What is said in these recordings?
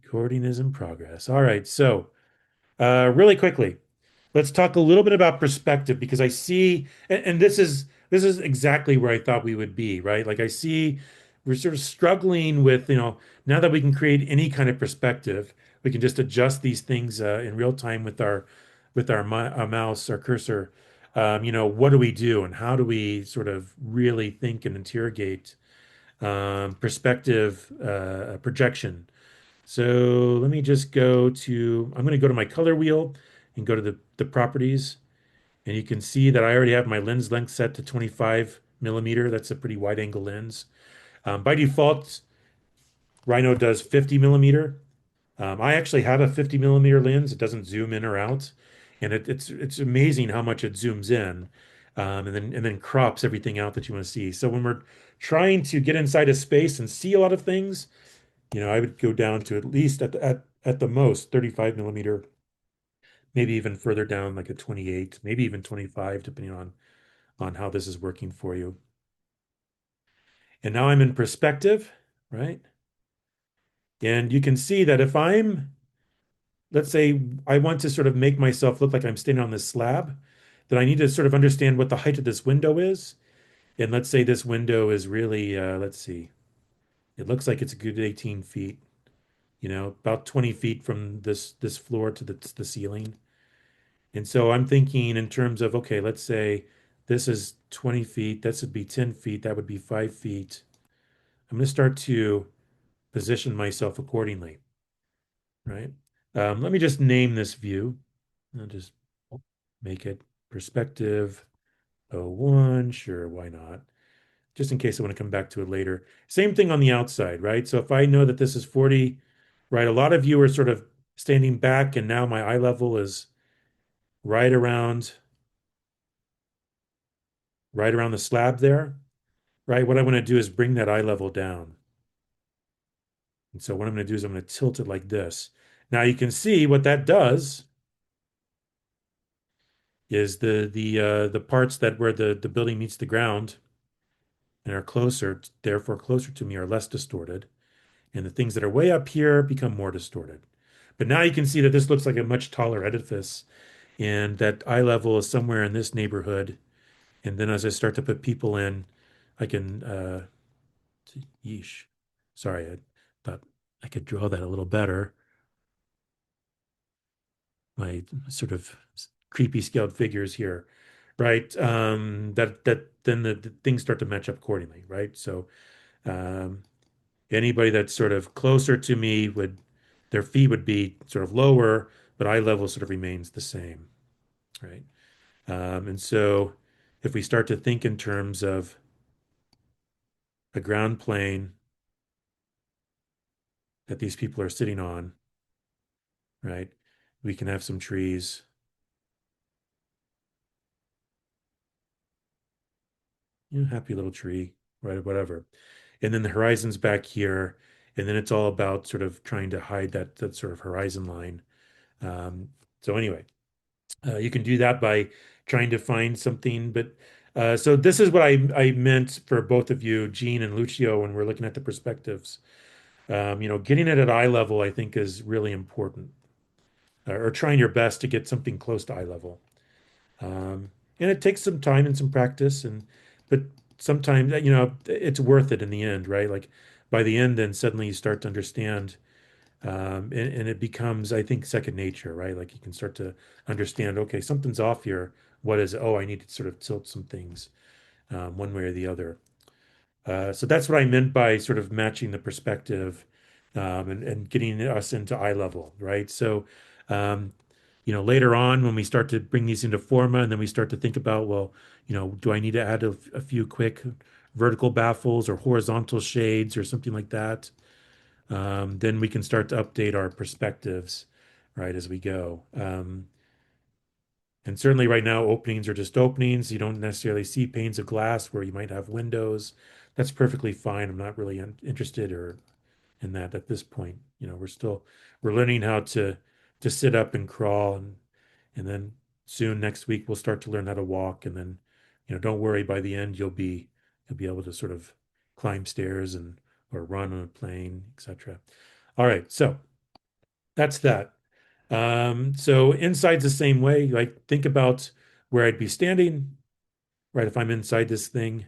Recording is in progress. All right, so really quickly, let's talk a little bit about perspective because I see, and this is exactly where I thought we would be, right? Like I see we're sort of struggling with, now that we can create any kind of perspective, we can just adjust these things in real time with our mouse, our cursor. What do we do, and how do we sort of really think and interrogate perspective projection? So let me just I'm going to go to my color wheel and go to the properties. And you can see that I already have my lens length set to 25 millimeter. That's a pretty wide angle lens. By default, Rhino does 50 millimeter. I actually have a 50 millimeter lens. It doesn't zoom in or out. And it's amazing how much it zooms in, and then crops everything out that you want to see. So when we're trying to get inside a space and see a lot of things, I would go down to at least at the most 35 millimeter, maybe even further down, like a 28, maybe even 25, depending on how this is working for you. And now I'm in perspective, right? And you can see that if let's say I want to sort of make myself look like I'm standing on this slab, then I need to sort of understand what the height of this window is. And let's say this window is really, let's see, it looks like it's a good 18 feet, about 20 feet from this floor to the ceiling. And so I'm thinking in terms of, okay, let's say this is 20 feet, this would be 10 feet, that would be 5 feet. I'm going to start to position myself accordingly, right? Let me just name this view. I'll just make it perspective O1. Sure, why not? Just in case I want to come back to it later. Same thing on the outside, right? So if I know that this is 40, right? A lot of you are sort of standing back, and now my eye level is right around right around the slab there, right? What I want to do is bring that eye level down. And so what I'm going to do is I'm going to tilt it like this. Now you can see what that does is the parts that where the building meets the ground and are closer, therefore closer to me, are less distorted. And the things that are way up here become more distorted. But now you can see that this looks like a much taller edifice, and that eye level is somewhere in this neighborhood. And then as I start to put people in, I can yeesh. Sorry, I thought I could draw that a little better. My sort of creepy scaled figures here, right? That then the things start to match up accordingly, right? So um, anybody that's sort of closer to me would their feet would be sort of lower, but eye level sort of remains the same, right? And so if we start to think in terms of a ground plane that these people are sitting on, right? We can have some trees, happy little tree, right? Whatever. And then the horizon's back here, and then it's all about sort of trying to hide that sort of horizon line. So anyway, you can do that by trying to find something. But so this is what I meant for both of you, Gene and Lucio, when we're looking at the perspectives. Getting it at eye level, I think, is really important, or trying your best to get something close to eye level. And it takes some time and some practice, but sometimes it's worth it in the end, right? Like by the end, then suddenly you start to understand, and it becomes, I think, second nature, right? Like you can start to understand, okay, something's off here. What is it? Oh, I need to sort of tilt some things one way or the other. So that's what I meant by sort of matching the perspective, and getting us into eye level, right? So, um, later on when we start to bring these into Forma, and then we start to think about, well, do I need to add a few quick vertical baffles or horizontal shades or something like that? Then we can start to update our perspectives, right, as we go. And certainly right now, openings are just openings. You don't necessarily see panes of glass where you might have windows. That's perfectly fine. I'm not really interested or in that at this point. We're learning how to sit up and crawl, and then soon next week we'll start to learn how to walk, and then don't worry, by the end you'll be able to sort of climb stairs and or run on a plane, etc. All right, so That's that. So inside's the same way. Like think about where I'd be standing, right? If I'm inside this thing,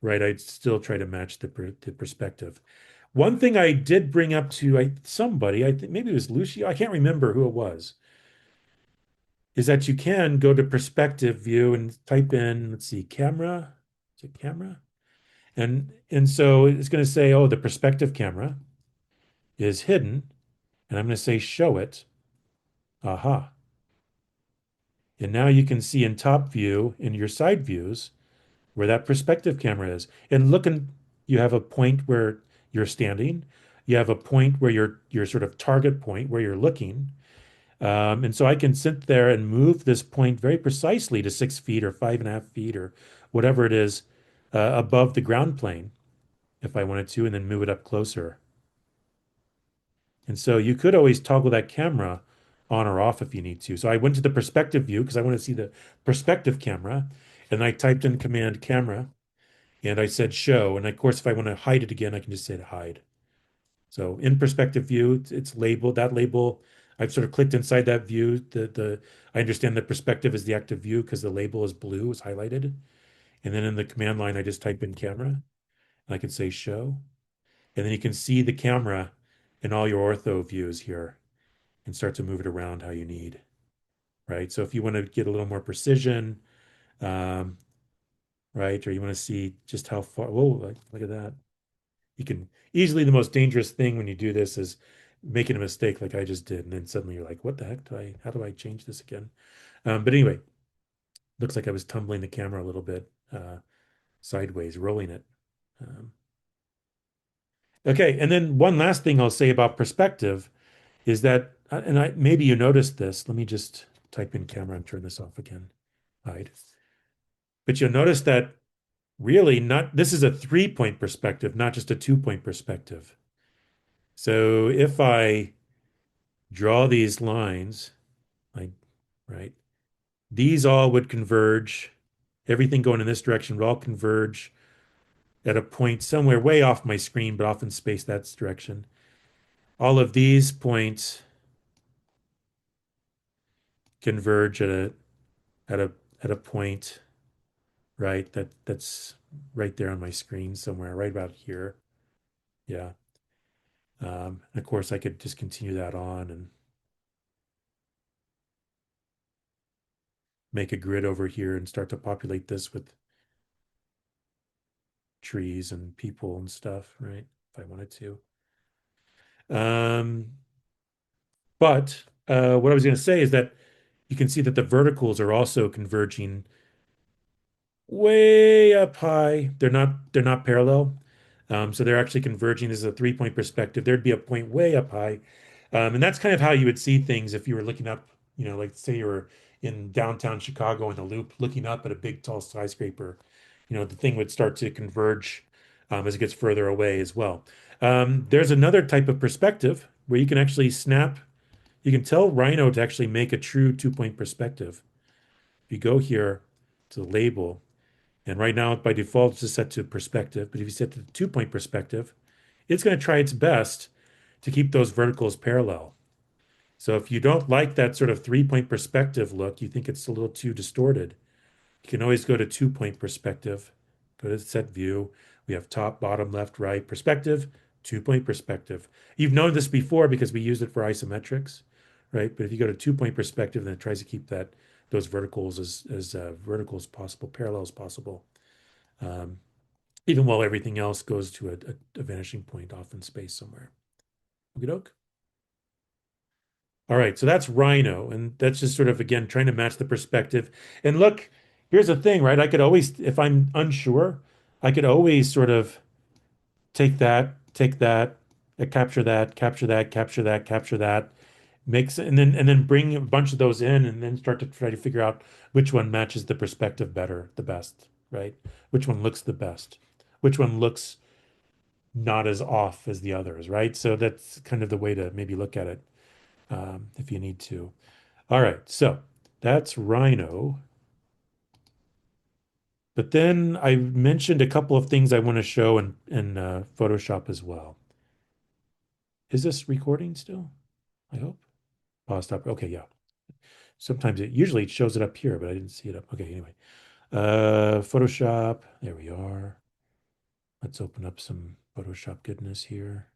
right, I'd still try to match the perspective. One thing I did bring up to somebody, I think maybe it was Lucio, I can't remember who it was, is that you can go to perspective view and type in, let's see, camera. Is it camera? And so it's going to say, oh, the perspective camera is hidden, and I'm going to say show it. Aha. And now you can see in top view in your side views where that perspective camera is. And look, and you have a point where you're standing. You have a point where your sort of target point where you're looking. And so I can sit there and move this point very precisely to 6 feet or 5.5 feet or whatever it is above the ground plane if I wanted to, and then move it up closer. And so you could always toggle that camera on or off if you need to. So I went to the perspective view because I want to see the perspective camera, and I typed in command camera and I said show. And of course, if I want to hide it again, I can just say hide. So in perspective view, it's labeled. That label, I've sort of clicked inside that view. The I understand the perspective is the active view because the label is blue, is highlighted. And then in the command line, I just type in camera and I can say show. And then you can see the camera in all your ortho views here and start to move it around how you need, right? So if you want to get a little more precision, um, right, or you want to see just how far, whoa, look at that. You can easily, the most dangerous thing when you do this is making a mistake like I just did. And then suddenly you're like, what the heck how do I change this again? But anyway, looks like I was tumbling the camera a little bit sideways, rolling it. Um, okay. And then one last thing I'll say about perspective is that, and maybe you noticed this. Let me just type in camera and turn this off again. Hide. But you'll notice that really not, this is a 3 point perspective, not just a 2 point perspective. So if I draw these lines, like, right, these all would converge. Everything going in this direction would all converge at a point somewhere way off my screen, but off in space that's direction. All of these points converge at a at a point, right? That's right there on my screen somewhere, right about here. Yeah. And of course, I could just continue that on and make a grid over here and start to populate this with trees and people and stuff, right? If I wanted to. Um, but what I was going to say is that you can see that the verticals are also converging way up high. They're not parallel. So they're actually converging. This is a 3 point perspective. There'd be a point way up high. And that's kind of how you would see things if you were looking up, like say you were in downtown Chicago in the Loop, looking up at a big tall skyscraper. The thing would start to converge as it gets further away as well. There's another type of perspective where you can actually you can tell Rhino to actually make a true 2 point perspective. If you go here to the label, and right now, by default, it's just set to perspective. But if you set to the 2 point perspective, it's going to try its best to keep those verticals parallel. So if you don't like that sort of 3 point perspective look, you think it's a little too distorted, you can always go to 2 point perspective, go to set view. We have top, bottom, left, right, perspective, 2 point perspective. You've known this before because we used it for isometrics, right? But if you go to 2 point perspective, then it tries to keep those verticals as vertical as possible, parallel as possible. Um, Even while everything else goes to a vanishing point off in space somewhere. Okey doke. All right, so that's Rhino, and that's just sort of again trying to match the perspective. And look, here's the thing, right? I could always, if I'm unsure, I could always sort of take that, capture that, capture that, capture that, capture that, mix, and then bring a bunch of those in, and then start to try to figure out which one matches the perspective better, the best, right? Which one looks the best? Which one looks not as off as the others, right? So that's kind of the way to maybe look at it if you need to. All right, so that's Rhino. But then I mentioned a couple of things I want to show in Photoshop as well. Is this recording still? I hope. Pause stop. Okay, yeah. Sometimes usually it shows it up here, but I didn't see it up. Okay, anyway. Photoshop. There we are. Let's open up some Photoshop goodness here.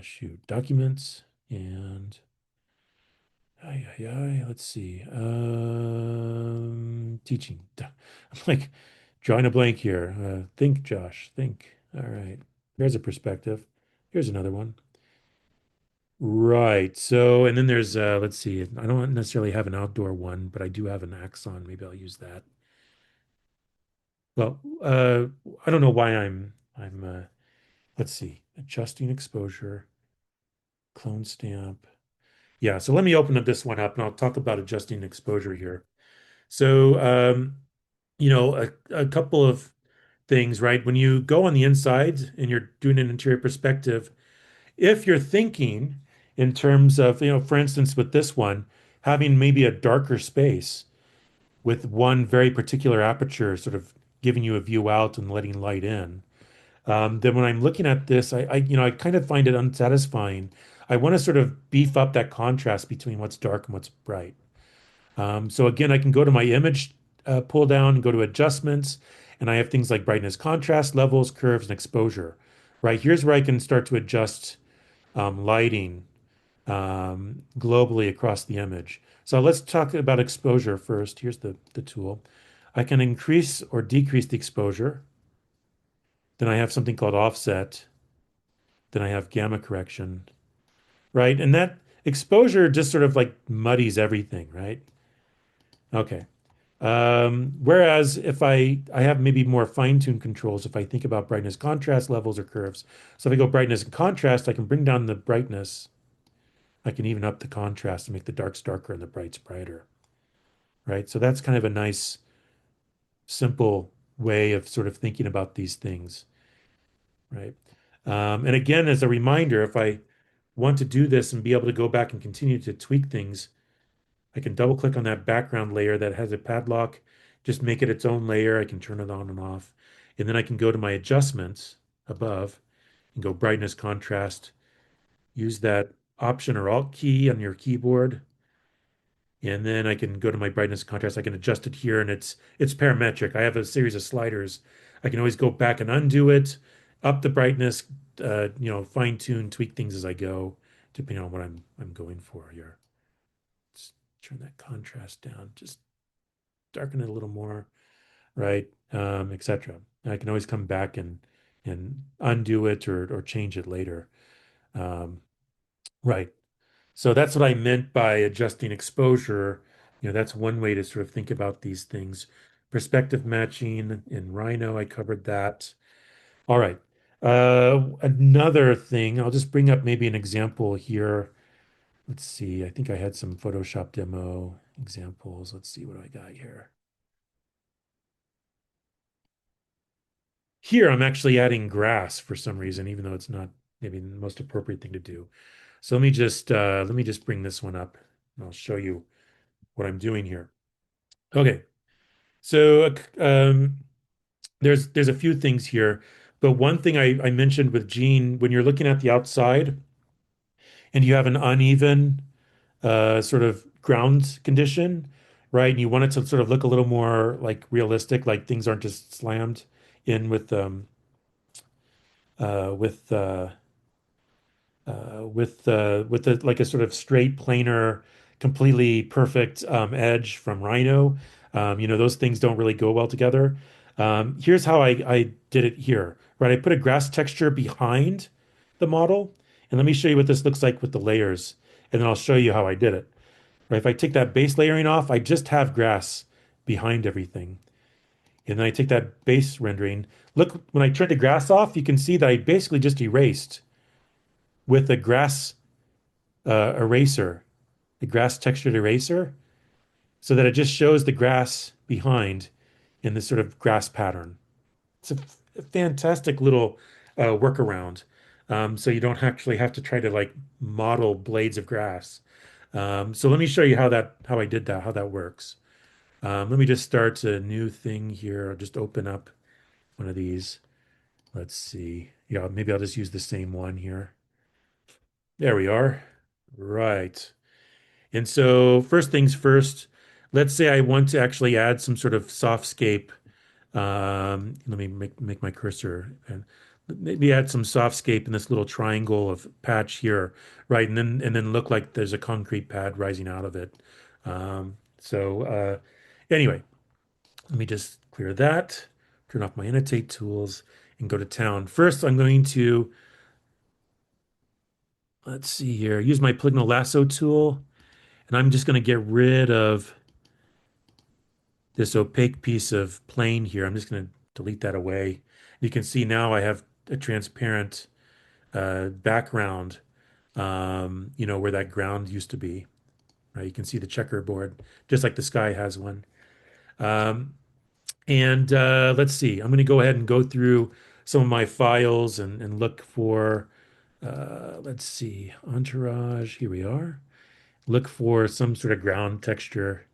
Shoot, documents and let's see. Teaching. I'm like drawing a blank here. Think, Josh, think. All right. There's a perspective. Here's another one. Right. So, and then there's let's see. I don't necessarily have an outdoor one, but I do have an Axon. Maybe I'll use that. Well, I don't know why I'm let's see. Adjusting exposure, clone stamp. Yeah, so let me open up this one up and I'll talk about adjusting exposure here. So, a couple of things, right? When you go on the inside and you're doing an interior perspective, if you're thinking in terms of, for instance, with this one, having maybe a darker space with one very particular aperture sort of giving you a view out and letting light in, then when I'm looking at this, I kind of find it unsatisfying. I want to sort of beef up that contrast between what's dark and what's bright. So again, I can go to my image pull down and go to adjustments, and I have things like brightness, contrast, levels, curves, and exposure. Right here's where I can start to adjust lighting globally across the image. So let's talk about exposure first. Here's the tool. I can increase or decrease the exposure. Then I have something called offset. Then I have gamma correction, right? And that exposure just sort of like muddies everything, right? Okay. Whereas if I have maybe more fine-tuned controls, if I think about brightness, contrast levels or curves. So if I go brightness and contrast, I can bring down the brightness. I can even up the contrast and make the darks darker and the brights brighter, right? So that's kind of a nice, simple way of sort of thinking about these things, right? And again, as a reminder, if I want to do this and be able to go back and continue to tweak things, I can double click on that background layer that has a padlock, just make it its own layer. I can turn it on and off. And then I can go to my adjustments above and go brightness, contrast, use that Option or Alt key on your keyboard. And then I can go to my brightness contrast. I can adjust it here and it's parametric. I have a series of sliders. I can always go back and undo it, up the brightness, fine tune, tweak things as I go, depending on what I'm going for here. Let's turn that contrast down, just darken it a little more, right? Etc. I can always come back and undo it or change it later. Um, right. So that's what I meant by adjusting exposure. That's one way to sort of think about these things. Perspective matching in Rhino, I covered that. All right. Another thing, I'll just bring up maybe an example here. Let's see. I think I had some Photoshop demo examples. Let's see what I got here. Here, I'm actually adding grass for some reason, even though it's not maybe the most appropriate thing to do. So let me just bring this one up and I'll show you what I'm doing here. Okay. So there's a few things here, but one thing I mentioned with Gene, when you're looking at the outside and you have an uneven sort of ground condition, right? And you want it to sort of look a little more like realistic, like things aren't just slammed in with with the like a sort of straight, planar, completely perfect edge from Rhino. Those things don't really go well together. Here's how I did it here, right? I put a grass texture behind the model, and let me show you what this looks like with the layers, and then I'll show you how I did it. Right? If I take that base layering off, I just have grass behind everything. And then I take that base rendering. Look, when I turn the grass off, you can see that I basically just erased with a grass eraser, a grass textured eraser, so that it just shows the grass behind in this sort of grass pattern. It's a fantastic little workaround. So you don't actually have to try to like model blades of grass. So let me show you how I did that, how that works. Let me just start a new thing here. I'll just open up one of these. Let's see. Yeah, maybe I'll just use the same one here. There we are. Right. And so first things first, let's say I want to actually add some sort of softscape. Let me make my cursor and maybe add some softscape in this little triangle of patch here, right? And then look like there's a concrete pad rising out of it. Anyway, let me just clear that, turn off my annotate tools, and go to town. First, I'm going to, let's see here, use my polygonal lasso tool, and I'm just going to get rid of this opaque piece of plane here. I'm just going to delete that away. You can see now I have a transparent background, where that ground used to be. Right? You can see the checkerboard, just like the sky has one. Um, and let's see, I'm going to go ahead and go through some of my files and look for, let's see, Entourage. Here we are. Look for some sort of ground texture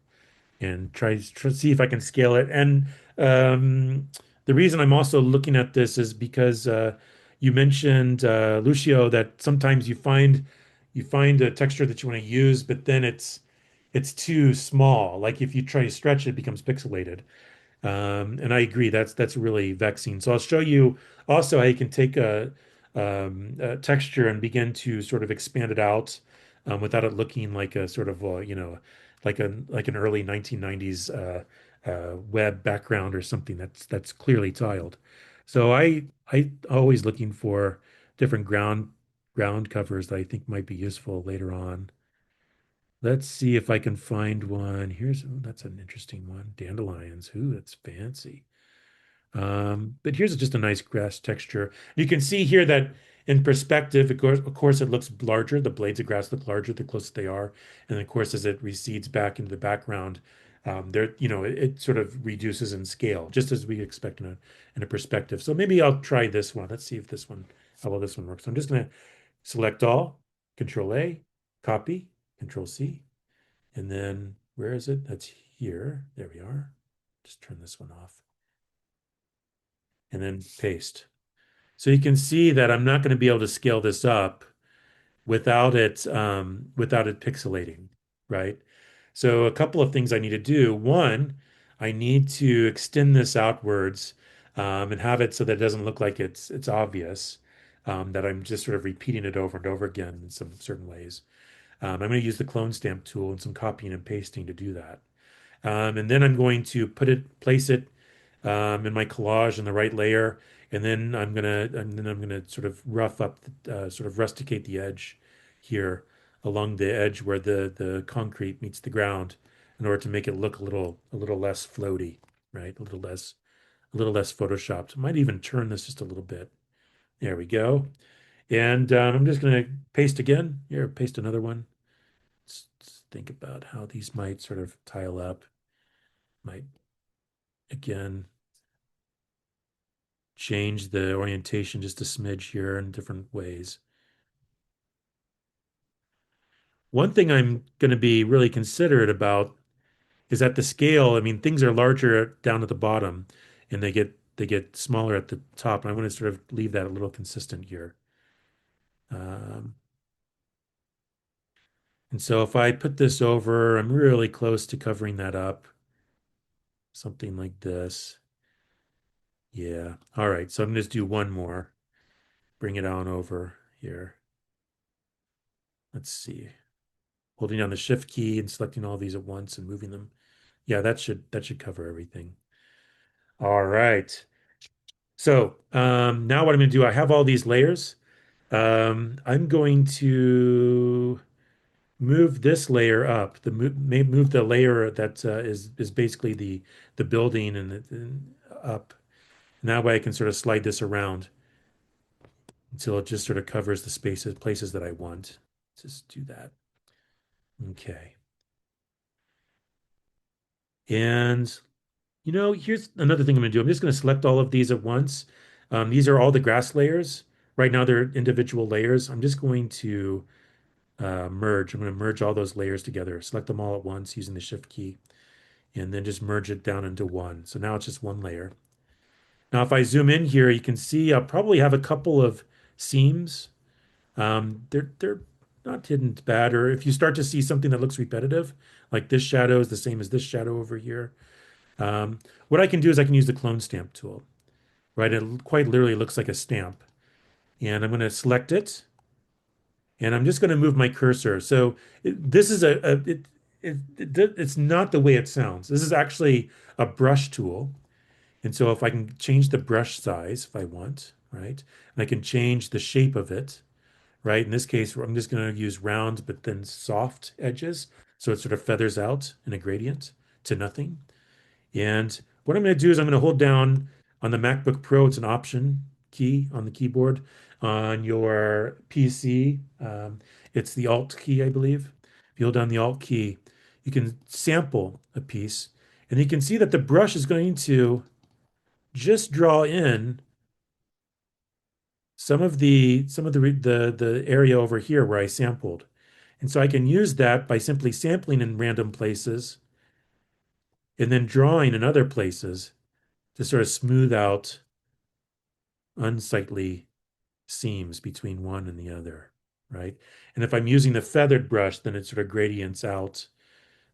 and try to see if I can scale it. And the reason I'm also looking at this is because you mentioned Lucio that sometimes you find a texture that you want to use, but then it's too small. Like if you try to stretch it, it becomes pixelated. And I agree, that's really vexing. So I'll show you also how you can take a texture and begin to sort of expand it out without it looking like a sort of like an early 1990s web background or something that's clearly tiled. So I always looking for different ground covers that I think might be useful later on. Let's see if I can find one. That's an interesting one. Dandelions. Ooh, that's fancy. But here's just a nice grass texture. You can see here that in perspective, of course, it looks larger. The blades of grass look larger the closer they are. And of course, as it recedes back into the background, it sort of reduces in scale, just as we expect in a perspective. So maybe I'll try this one. Let's see if how well this one works. I'm just going to select all, Control A, copy, Control C. And then where is it? That's here. There we are. Just turn this one off and then paste. So you can see that I'm not going to be able to scale this up without it pixelating, right? So a couple of things I need to do. One, I need to extend this outwards and have it so that it doesn't look like it's obvious that I'm just sort of repeating it over and over again in some certain ways. I'm going to use the clone stamp tool and some copying and pasting to do that. And then I'm going to place it in my collage in the right layer, and then I'm gonna sort of sort of rusticate the edge here along the edge where the concrete meets the ground, in order to make it look a little less floaty, right? A little less photoshopped. Might even turn this just a little bit. There we go. And I'm just gonna paste again. Here, paste another one. Let's think about how these might sort of tile up. Might again change the orientation just a smidge here in different ways. One thing I'm going to be really considerate about is at the scale. I mean, things are larger down at the bottom, and they get smaller at the top. And I want to sort of leave that a little consistent here. Um, and so if I put this over, I'm really close to covering that up. Something like this. Yeah. All right. So I'm going to just do one more. Bring it on over here. Let's see. Holding down the shift key and selecting all these at once and moving them. Yeah, that should cover everything. All right. So now what I'm going to do, I have all these layers. I'm going to move this layer up. Move the layer that is basically the building and up. And that way I can sort of slide this around until it just sort of covers the places that I want. Just do that. Okay. And here's another thing I'm going to do. I'm just going to select all of these at once. These are all the grass layers. Right now, they're individual layers. I'm just going to merge. I'm going to merge all those layers together, select them all at once using the Shift key, and then just merge it down into one. So now it's just one layer. Now, if I zoom in here, you can see I'll probably have a couple of seams. They're not hidden bad, or if you start to see something that looks repetitive, like this shadow is the same as this shadow over here, um, what I can do is I can use the clone stamp tool, right? It quite literally looks like a stamp. And I'm going to select it, and I'm just going to move my cursor. So this is it's not the way it sounds. This is actually a brush tool. And so if I can change the brush size if I want, right? And I can change the shape of it, right? In this case, I'm just going to use round but then soft edges. So it sort of feathers out in a gradient to nothing. And what I'm going to do is I'm going to hold down on the MacBook Pro, it's an option key on the keyboard. On your PC, it's the Alt key, I believe. If you hold down the Alt key, you can sample a piece, and you can see that the brush is going to just draw in some of the area over here where I sampled. And so I can use that by simply sampling in random places and then drawing in other places to sort of smooth out unsightly seams between one and the other, right? And if I'm using the feathered brush, then it sort of gradients out.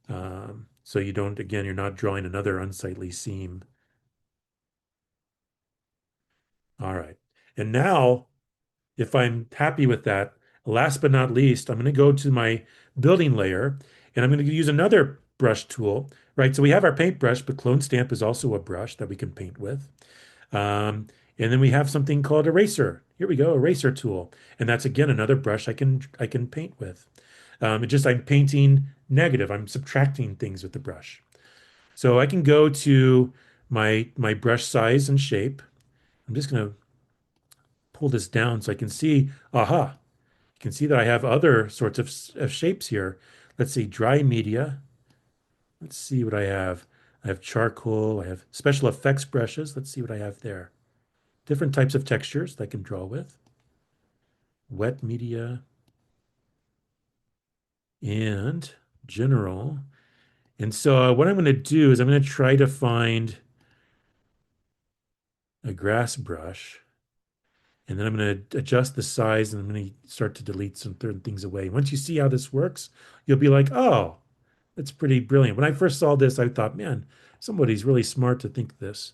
So you don't, again, you're not drawing another unsightly seam. All right. And now, if I'm happy with that, last but not least, I'm going to go to my building layer and I'm going to use another brush tool, right? So we have our paintbrush, but Clone Stamp is also a brush that we can paint with. Um, and then we have something called eraser. Here we go, eraser tool. And that's again another brush I can paint with. It just I'm painting negative. I'm subtracting things with the brush. So I can go to my brush size and shape. I'm just going to pull this down so I can see, aha, you can see that I have other sorts of shapes here. Let's see, dry media. Let's see what I have. I have charcoal. I have special effects brushes. Let's see what I have there. Different types of textures that I can draw with. Wet media and general. And so what I'm going to do is I'm going to try to find a grass brush. And then I'm going to adjust the size and I'm going to start to delete some certain things away. Once you see how this works, you'll be like, oh, that's pretty brilliant. When I first saw this, I thought, man, somebody's really smart to think this.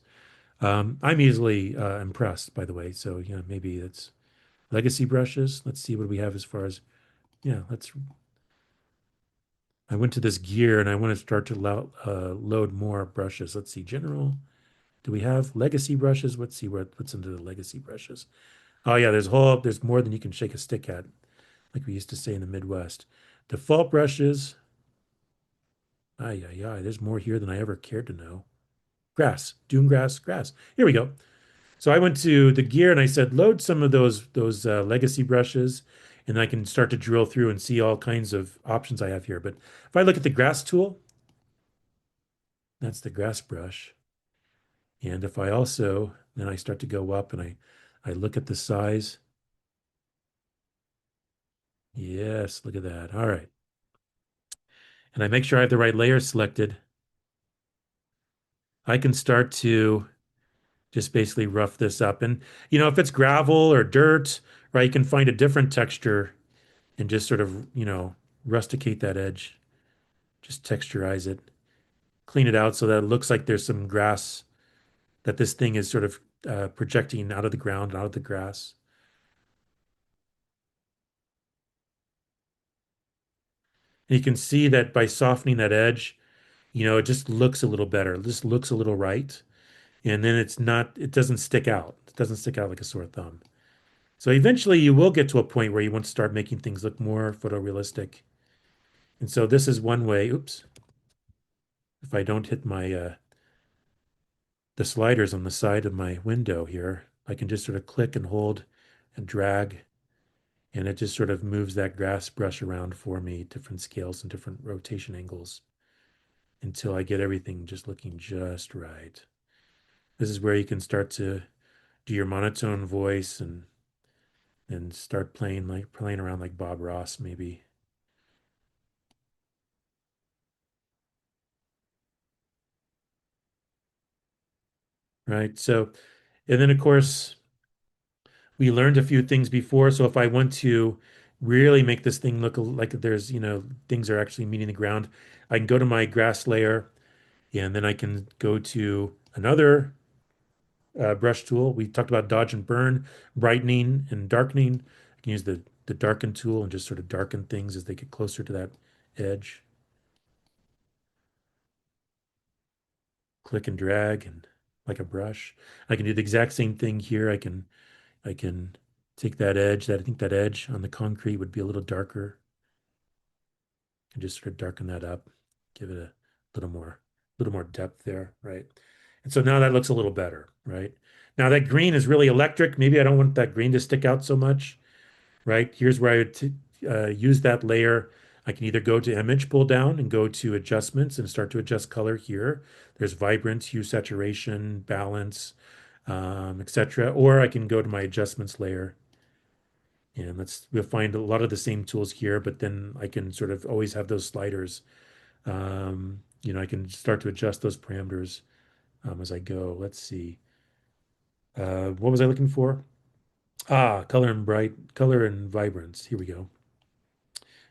I'm easily impressed, by the way. So, maybe it's legacy brushes. Let's see what we have as far as, yeah, I went to this gear and I want to start to load more brushes. Let's see, general. Do we have legacy brushes? Let's see what's under the legacy brushes. Oh yeah, there's more than you can shake a stick at, like we used to say in the Midwest. Default brushes. Ay, ay, ay. There's more here than I ever cared to know. Grass, dune grass, grass. Here we go. So I went to the gear and I said, load some of those legacy brushes, and I can start to drill through and see all kinds of options I have here. But if I look at the grass tool, that's the grass brush. And if I also, then I start to go up and I look at the size. Yes, look at that. All right. And I make sure I have the right layer selected. I can start to just basically rough this up. And, if it's gravel or dirt, right, you can find a different texture and just sort of, rusticate that edge, just texturize it, clean it out so that it looks like there's some grass, that this thing is sort of projecting out of the ground, out of the grass. And you can see that by softening that edge, it just looks a little better. It just looks a little right. And then it doesn't stick out. It doesn't stick out like a sore thumb. So eventually you will get to a point where you want to start making things look more photorealistic. And so this is one way. Oops. If I don't hit the sliders on the side of my window here, I can just sort of click and hold and drag, and it just sort of moves that grass brush around for me, different scales and different rotation angles until I get everything just looking just right. This is where you can start to do your monotone voice and start playing around like Bob Ross maybe. Right? So, and then of course we learned a few things before. So if I want to really make this thing look like there's, things are actually meeting the ground, I can go to my grass layer and then I can go to another brush tool. We talked about dodge and burn, brightening and darkening. I can use the darken tool and just sort of darken things as they get closer to that edge. Click and drag and like a brush. I can do the exact same thing here. I can take that edge, that I think that edge on the concrete would be a little darker, and just sort of darken that up, give it a little more depth there, right? And so now that looks a little better, right? Now that green is really electric. Maybe I don't want that green to stick out so much, right? Here's where I would use that layer. I can either go to image, pull down, and go to adjustments and start to adjust color here. There's vibrance, hue, saturation, balance, etc. Or I can go to my adjustments layer, and we'll find a lot of the same tools here, but then I can sort of always have those sliders. I can start to adjust those parameters as I go. Let's see. What was I looking for? Color and vibrance. Here we go.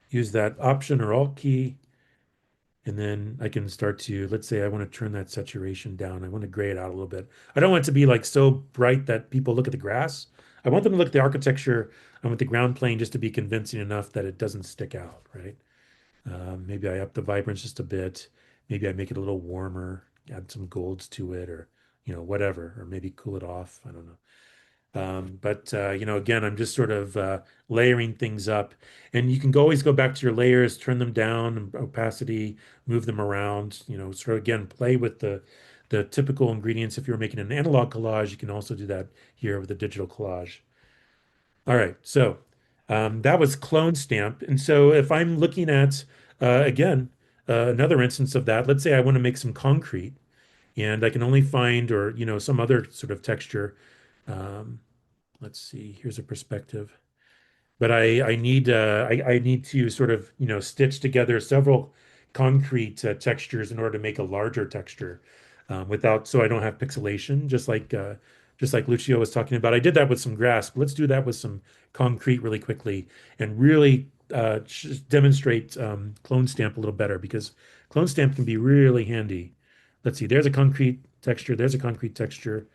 Use that Option or Alt key, and then I can start to, let's say I want to turn that saturation down. I want to gray it out a little bit. I don't want it to be like so bright that people look at the grass. I want them to look at the architecture. I want the ground plane just to be convincing enough that it doesn't stick out, right? Maybe I up the vibrance just a bit. Maybe I make it a little warmer, add some golds to it, or whatever, or maybe cool it off. I don't know. But again, I'm just sort of layering things up, and you can always go back to your layers, turn them down, opacity, move them around. Sort of again play with the typical ingredients. If you're making an analog collage, you can also do that here with a digital collage. All right, so that was clone stamp. And so if I'm looking at, again, another instance of that, let's say I want to make some concrete and I can only find, or, some other sort of texture. Um, let's see, here's a perspective. But I need to sort of stitch together several concrete textures in order to make a larger texture without so I don't have pixelation, just like Lucio was talking about. I did that with some grass, but let's do that with some concrete really quickly and really demonstrate clone stamp a little better, because clone stamp can be really handy. Let's see, there's a concrete texture, there's a concrete texture.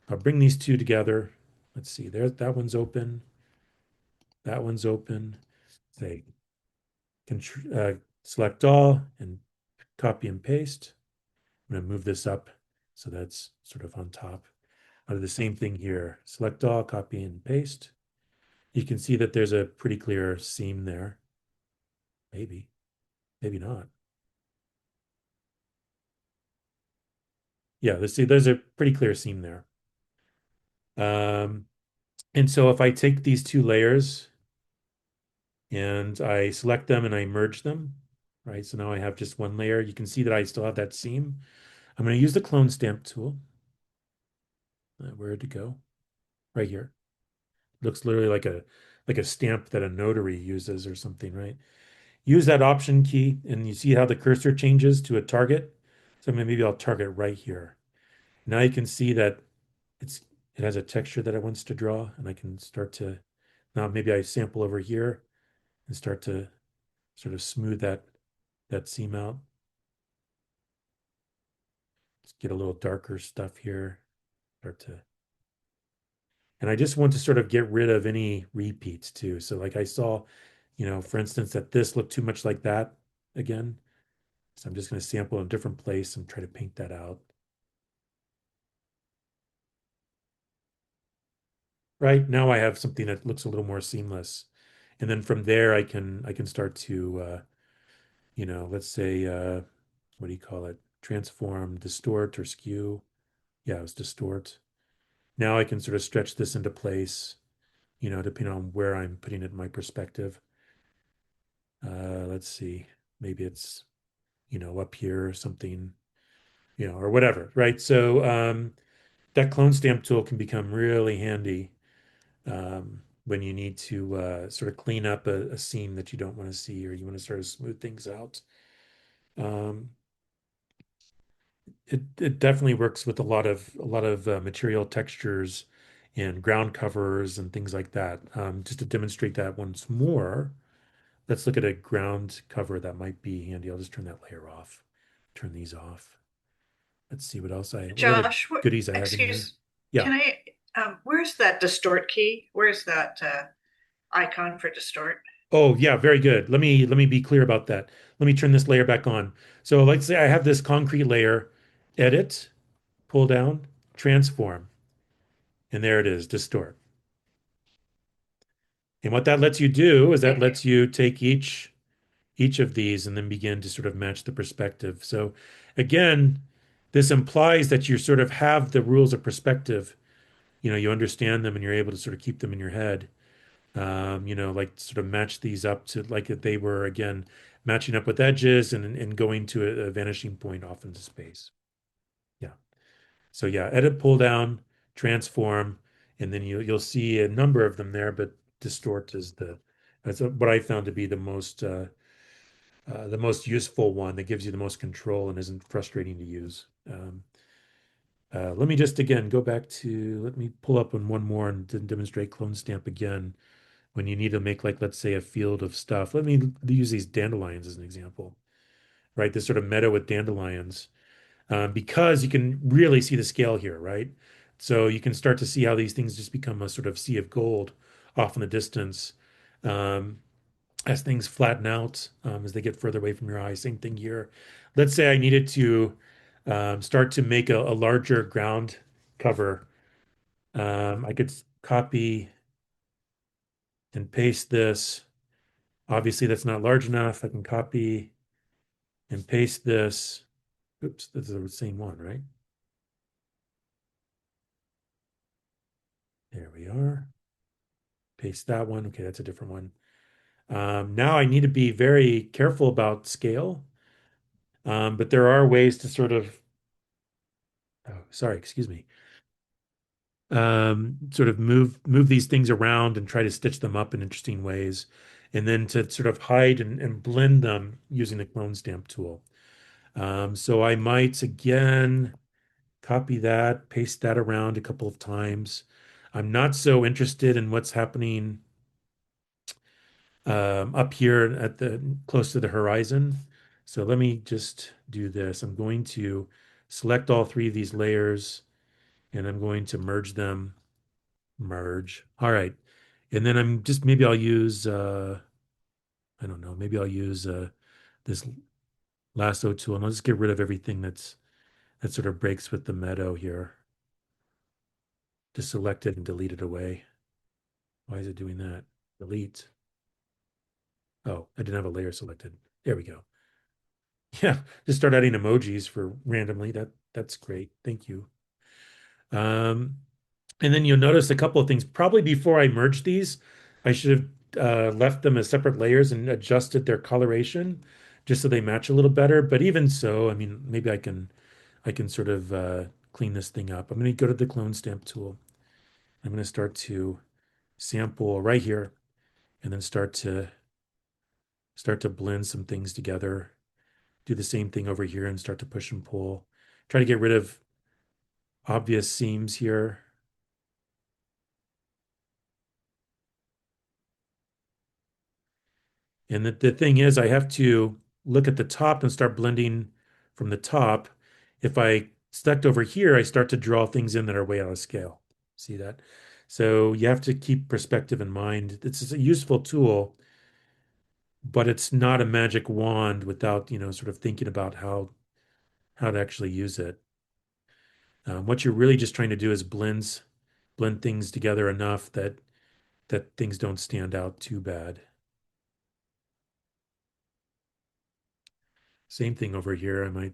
I'll bring these two together. Let's see, there, that one's open. That one's open. Say, select all and copy and paste. I'm going to move this up so that's sort of on top. I'll do the same thing here. Select all, copy and paste. You can see that there's a pretty clear seam there. Maybe, maybe not. Yeah, let's see, there's a pretty clear seam there. And so if I take these two layers and I select them and I merge them, right? So now I have just one layer. You can see that I still have that seam. I'm going to use the clone stamp tool. Where to go? Right here. Looks literally like a stamp that a notary uses or something, right? Use that Option key, and you see how the cursor changes to a target. So maybe I'll target right here. Now you can see that it has a texture that it wants to draw, and I can start to now maybe I sample over here and start to sort of smooth that seam out. Let's get a little darker stuff here. Start to And I just want to sort of get rid of any repeats too. So like I saw, for instance, that this looked too much like that again. So I'm just going to sample in a different place and try to paint that out. Right now I have something that looks a little more seamless. And then from there I can start to let's say what do you call it? Transform, distort or skew. Yeah, it's distort. Now I can sort of stretch this into place, depending on where I'm putting it in my perspective. Let's see. Maybe it's, up here or something, or whatever, right? So that clone stamp tool can become really handy when you need to sort of clean up a seam that you don't want to see, or you want to sort of smooth things out. Um, it definitely works with a lot of material textures and ground covers and things like that. Just to demonstrate that once more, let's look at a ground cover that might be handy. I'll just turn that layer off, turn these off. Let's see what other Josh, what, goodies I have in here. excuse, Yeah. can I, where's that distort key? Where's that icon for distort? Oh, yeah, very good. Let me be clear about that. Let me turn this layer back on. So let's say I have this concrete layer, edit, pull down, transform, and there it is, distort. And what that lets you do is that Thank you. lets you take each of these and then begin to sort of match the perspective. So again, this implies that you sort of have the rules of perspective. You understand them and you're able to sort of keep them in your head. Like sort of match these up to like if they were again matching up with edges and going to a vanishing point off into space. Yeah. So yeah, edit, pull down, transform, and then you'll see a number of them there, but distort is that's what I found to be the most useful one that gives you the most control and isn't frustrating to use. Let me just again go back to let me pull up on one more and demonstrate clone stamp again when you need to make like let's say a field of stuff. Let me use these dandelions as an example, right? This sort of meadow with dandelions, because you can really see the scale here, right? So you can start to see how these things just become a sort of sea of gold off in the distance. Um, as things flatten out, as they get further away from your eye. Same thing here. Let's say I needed to start to make a larger ground cover. I could copy and paste this. Obviously, that's not large enough. I can copy and paste this. Oops, this is the same one, right? There we are. Paste that one. Okay, that's a different one. Now I need to be very careful about scale, but there are ways to sort of, oh, sorry, excuse me, sort of move these things around and try to stitch them up in interesting ways, and then to sort of hide and blend them using the clone stamp tool. So I might again copy that, paste that around a couple of times. I'm not so interested in what's happening up here at the close to the horizon. So let me just do this. I'm going to select all three of these layers and I'm going to merge them. Merge. All right. And then I'm just maybe I'll use I don't know, maybe I'll use this lasso tool and I'll just get rid of everything that sort of breaks with the meadow here. Just select it and delete it away. Why is it doing that? Delete. Oh, I didn't have a layer selected. There we go. Yeah, just start adding emojis for randomly. That's great. Thank you. Um, and then you'll notice a couple of things. Probably before I merged these, I should have left them as separate layers and adjusted their coloration just so they match a little better. But even so, I mean, maybe I can sort of clean this thing up. I'm going to go to the clone stamp tool. I'm going to start to sample right here and then start to blend some things together. Do the same thing over here and start to push and pull. Try to get rid of obvious seams here. And the thing is, I have to look at the top and start blending from the top. If I select over here, I start to draw things in that are way out of scale. See that? So you have to keep perspective in mind. It's a useful tool, but it's not a magic wand without, sort of thinking about how to actually use it. What you're really just trying to do is blend things together enough that things don't stand out too bad. Same thing over here. I might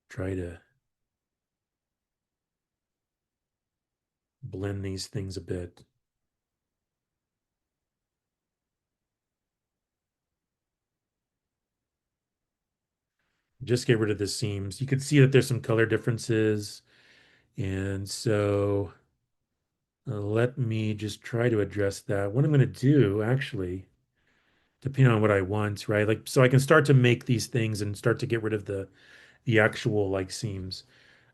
try to blend these things a bit. Just get rid of the seams. You can see that there's some color differences. And so let me just try to address that. What I'm going to do, actually, depending on what I want, right? Like, so I can start to make these things and start to get rid of the the actual like seams.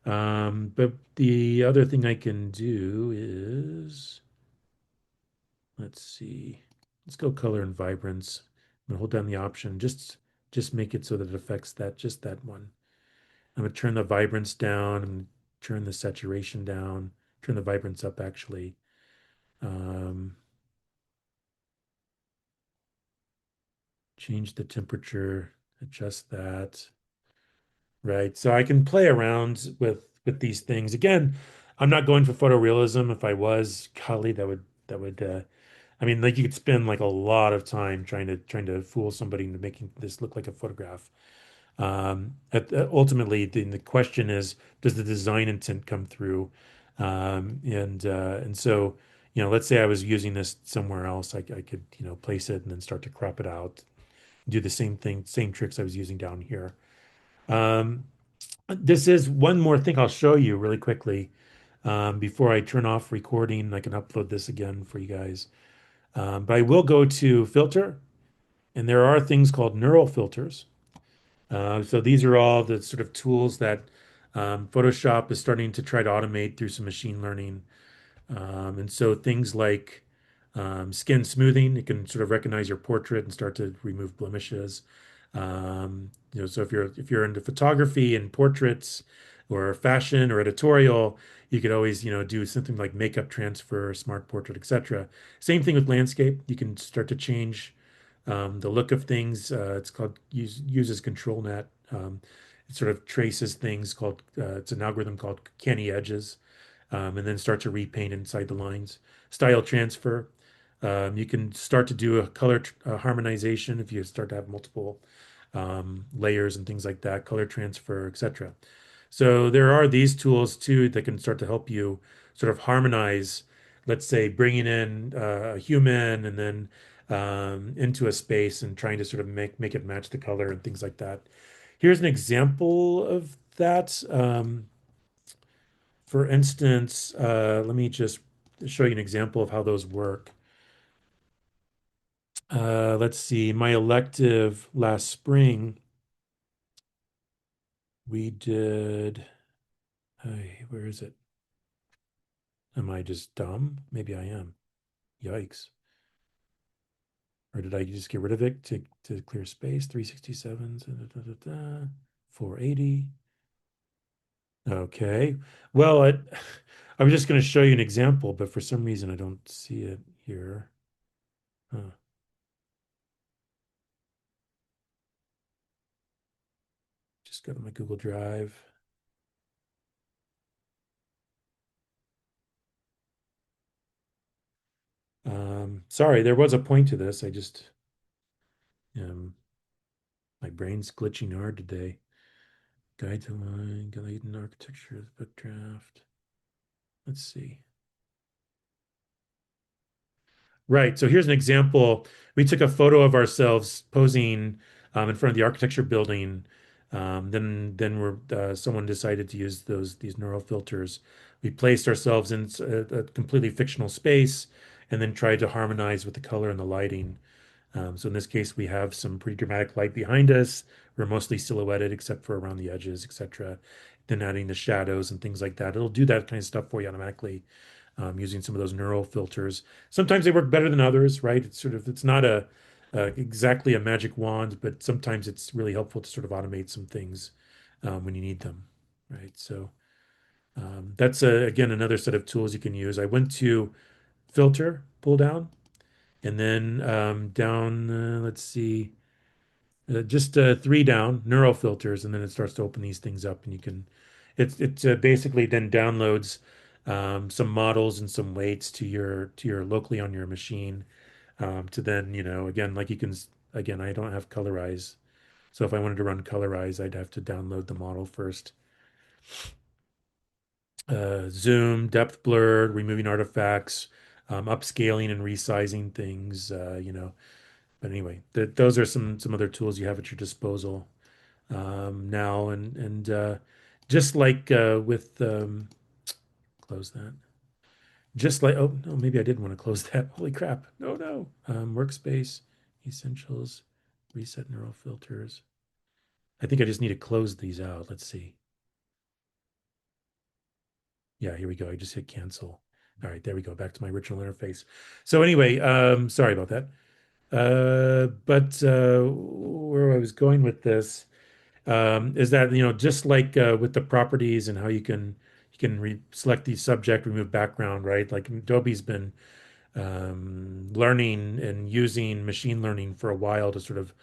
But the other thing I can do is, let's see, let's go color and vibrance. I'm gonna hold down the option, just make it so that it affects that, just that one. I'm gonna turn the vibrance down and turn the saturation down, turn the vibrance up actually. Um, Change the temperature, adjust that. Right. So I can play around with these things. Again, I'm not going for photorealism. If I was, golly, that would I mean, like you could spend like a lot of time trying to fool somebody into making this look like a photograph. Ultimately, the question is, does the design intent come through? And so, let's say I was using this somewhere else, I could, place it and then start to crop it out, do the same thing, same tricks I was using down here. Um, this is one more thing I'll show you really quickly before I turn off recording. I can upload this again for you guys. But I will go to filter, and there are things called neural filters. So these are all the sort of tools that Photoshop is starting to try to automate through some machine learning. And so things like skin smoothing, it can sort of recognize your portrait and start to remove blemishes. So if you're into photography and portraits or fashion or editorial, you could always, do something like makeup transfer, smart portrait, etc. Same thing with landscape. You can start to change the look of things. It's called uses control net. It sort of traces things called it's an algorithm called canny edges, and then start to repaint inside the lines. Style transfer. You can start to do a color harmonization if you start to have multiple layers and things like that, color transfer, etc. So there are these tools too that can start to help you sort of harmonize, let's say, bringing in a human and then into a space and trying to sort of make it match the color and things like that. Here's an example of that. For instance, let me just show you an example of how those work. Let's see, my elective last spring, we did, hey, where is it? Am I just dumb? Maybe I am. Yikes. Or did I just get rid of it to clear space? 367, 480. Okay. Well, I was just going to show you an example, but for some reason I don't see it here. Huh. Just go to my Google Drive. Sorry, there was a point to this. Um, my brain's glitching hard today. Guide to line, guide in architecture, book draft. Let's see. Right. So here's an example. We took a photo of ourselves posing in front of the architecture building. Then someone decided to use these neural filters. We placed ourselves in a completely fictional space and then tried to harmonize with the color and the lighting. So in this case, we have some pretty dramatic light behind us. We're mostly silhouetted except for around the edges, etc. Then adding the shadows and things like that. It'll do that kind of stuff for you automatically using some of those neural filters. Sometimes they work better than others, right? It's not exactly a magic wand, but sometimes it's really helpful to sort of automate some things when you need them, right? So that's again another set of tools you can use. I went to filter, pull down, and then down, let's see, just three down, neural filters, and then it starts to open these things up, and it basically then downloads some models and some weights to your locally on your machine, to then, again, like again, I don't have colorize, so if I wanted to run colorize, I'd have to download the model first. Zoom, depth blur, removing artifacts, upscaling and resizing things, But anyway, those are some other tools you have at your disposal now, and just like with close that. Just like, oh no, maybe I didn't want to close that. Holy crap! No, no. Workspace essentials, reset neural filters. I think I just need to close these out. Let's see. Yeah, here we go. I just hit cancel. All right, there we go. Back to my original interface. So anyway, sorry about that. But where I was going with this is that just like with the properties and how you can select the subject, remove background, right? Like Adobe's been learning and using machine learning for a while to sort of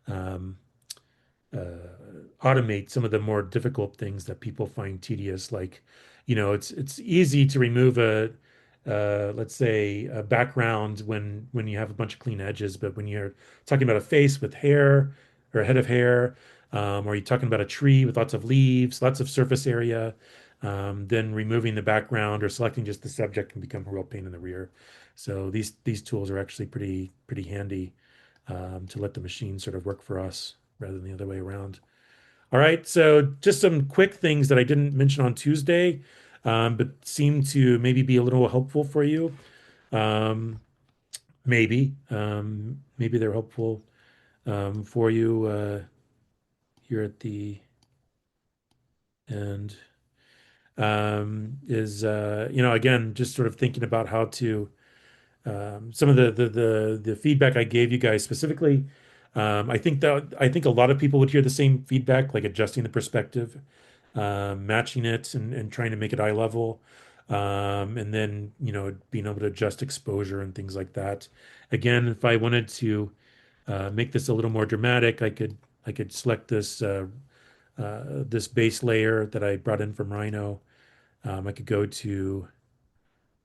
um, automate some of the more difficult things that people find tedious. Like, it's easy to remove a let's say a background when you have a bunch of clean edges, but when you're talking about a face with hair or a head of hair, or you're talking about a tree with lots of leaves, lots of surface area, then removing the background or selecting just the subject can become a real pain in the rear. So these tools are actually pretty handy to let the machine sort of work for us rather than the other way around. All right, so just some quick things that I didn't mention on Tuesday, but seem to maybe be a little helpful for you. Um, maybe they're helpful for you here at the end. Is again, just sort of thinking about how to some of the feedback I gave you guys specifically. I think a lot of people would hear the same feedback, like adjusting the perspective, matching it, and trying to make it eye level, and then being able to adjust exposure and things like that. Again, if I wanted to make this a little more dramatic, I could select this base layer that I brought in from Rhino. I could go to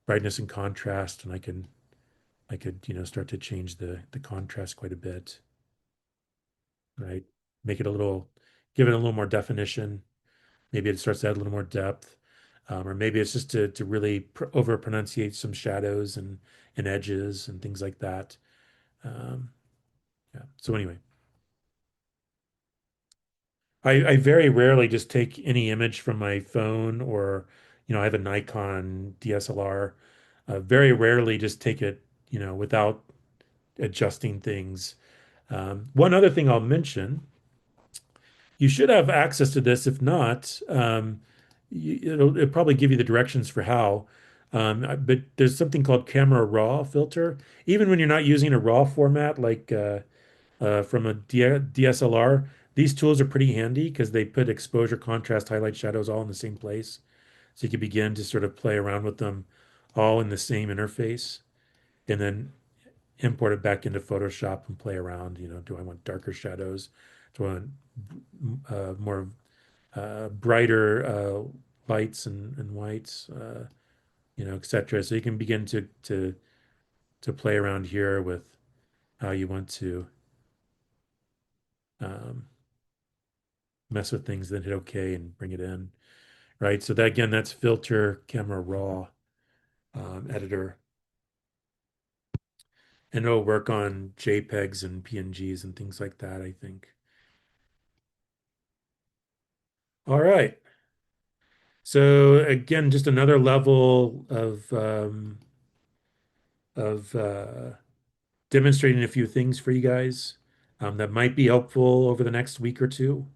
brightness and contrast, and I could start to change the contrast quite a bit, right? Make it a little, give it a little more definition. Maybe it starts to add a little more depth, or maybe it's just to really over pronunciate some shadows and edges and things like that. Um, yeah. So anyway, I very rarely just take any image from my phone or I have a Nikon DSLR. Very rarely just take it without adjusting things. One other thing I'll mention, you should have access to this. If not, it'll probably give you the directions for how. But there's something called Camera Raw filter. Even when you're not using a RAW format like from a DSLR, these tools are pretty handy because they put exposure, contrast, highlight, shadows all in the same place. So you can begin to sort of play around with them all in the same interface and then import it back into Photoshop and play around. Do I want darker shadows? Do I want more brighter lights and whites, etc. So you can begin to play around here with how you want to um, mess with things, then hit OK and bring it in, right? So that again, that's filter camera raw editor, and it'll work on JPEGs and PNGs and things like that, I think. All right. So again, just another level of demonstrating a few things for you guys that might be helpful over the next week or two.